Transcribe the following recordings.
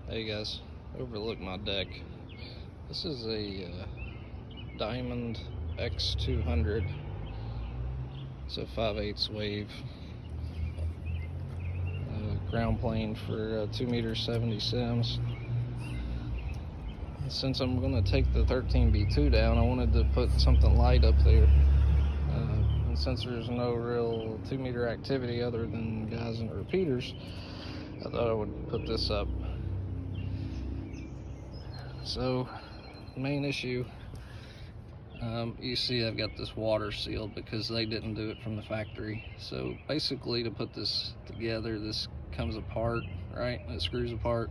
Hey guys, overlook my deck. This is a Diamond x200. It's a 5/8 wave ground plane for 2m 70 cms. Since I'm going to take the 13B2 down, I wanted to put something light up there. And since there's no real 2-meter activity other than guys and repeaters, I thought I would put this up. So, the main issue, you see I've got this water sealed because they didn't do it from the factory. So basically, to put this together, this comes apart, right? It screws apart.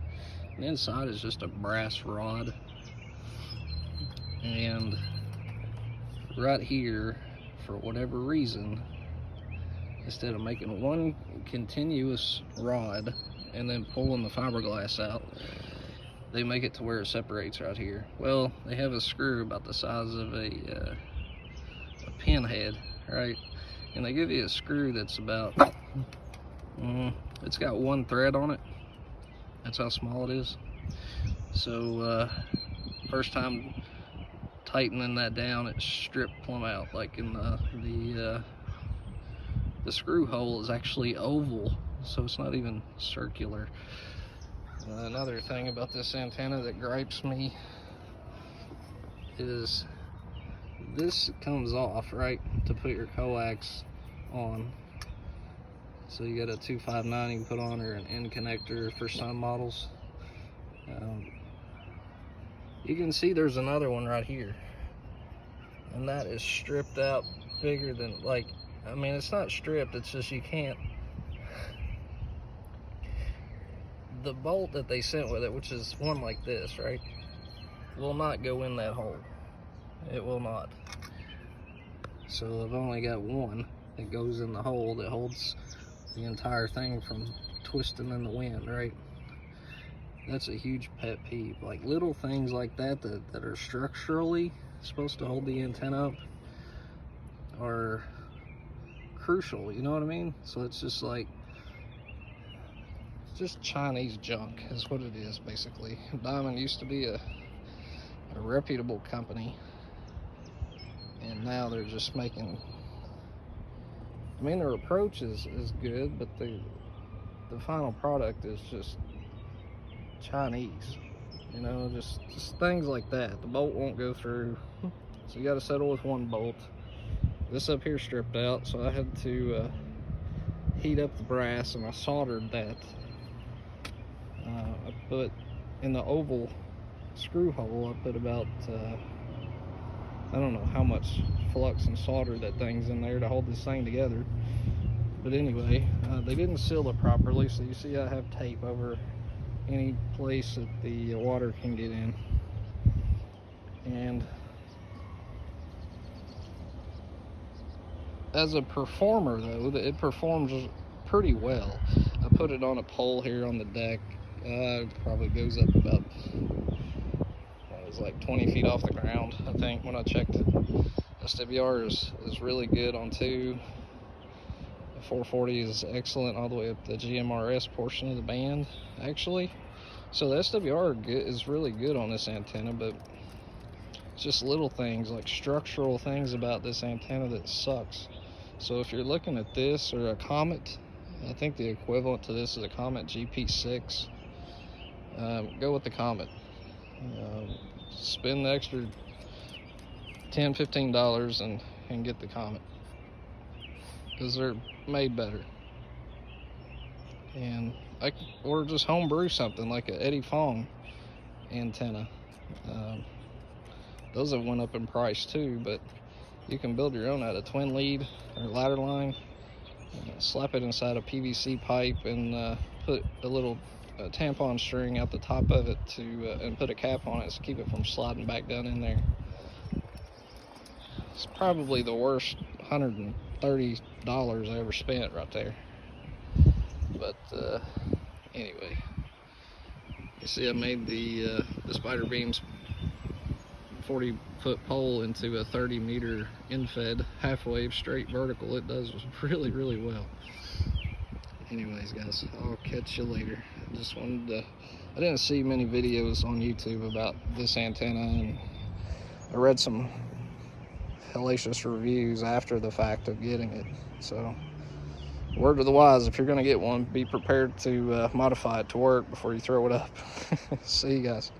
And inside is just a brass rod. And right here, for whatever reason, instead of making one continuous rod and then pulling the fiberglass out, they make it to where it separates right here. Well, they have a screw about the size of a pinhead, right? And they give you a screw that's about, it's got one thread on it. That's how small it is. So first time tightening that down, it stripped plumb out. Like in the screw hole is actually oval, so it's not even circular. Another thing about this antenna that gripes me is this comes off, right, to put your coax on. So you got a 259 you can put on, or an end connector for some models. You can see there's another one right here, and that is stripped out bigger than, like, I mean, it's not stripped, it's just you can't. The bolt that they sent with it, which is one like this, right, will not go in that hole. It will not. So I've only got one that goes in the hole that holds the entire thing from twisting in the wind, right? That's a huge pet peeve. Like little things like that that are structurally supposed to hold the antenna up are crucial, you know what I mean? So it's just like, just Chinese junk is what it is, basically. Diamond used to be a reputable company, and now they're just making, I mean, their approach is good, but the final product is just Chinese, you know, just things like that. The bolt won't go through, so you got to settle with one bolt. This up here stripped out, so I had to heat up the brass, and I soldered that. I put in the oval screw hole, I put about I don't know how much flux and solder that thing's in there to hold this thing together. But anyway, they didn't seal it properly, so you see I have tape over any place that the water can get in. And as a performer, though, it performs pretty well. I put it on a pole here on the deck. It probably goes up about, it was like 20 feet off the ground, I think, when I checked it. SWR is really good on 2. The 440 is excellent all the way up the GMRS portion of the band, actually. So the SWR is really good on this antenna, but it's just little things, like structural things about this antenna that sucks. So if you're looking at this or a Comet, I think the equivalent to this is a Comet GP6. Go with the Comet. Spend the extra $10-15 and get the Comet, because they're made better. And or just homebrew something like a Eddie Fong antenna. Those have went up in price too, but you can build your own out of twin lead or ladder line. Slap it inside a PVC pipe and put a little tampon string out the top of it and put a cap on it to keep it from sliding back down in there. It's probably the worst $130 I ever spent right there. But anyway, you see I made the spider beams 40-foot pole into a 30-meter infed half-wave straight vertical. It does really, really well. Anyways, guys, I'll catch you later. Just wanted to, I didn't see many videos on YouTube about this antenna, and I read some hellacious reviews after the fact of getting it. So, word to the wise, if you're going to get one, be prepared to modify it to work before you throw it up. See you guys.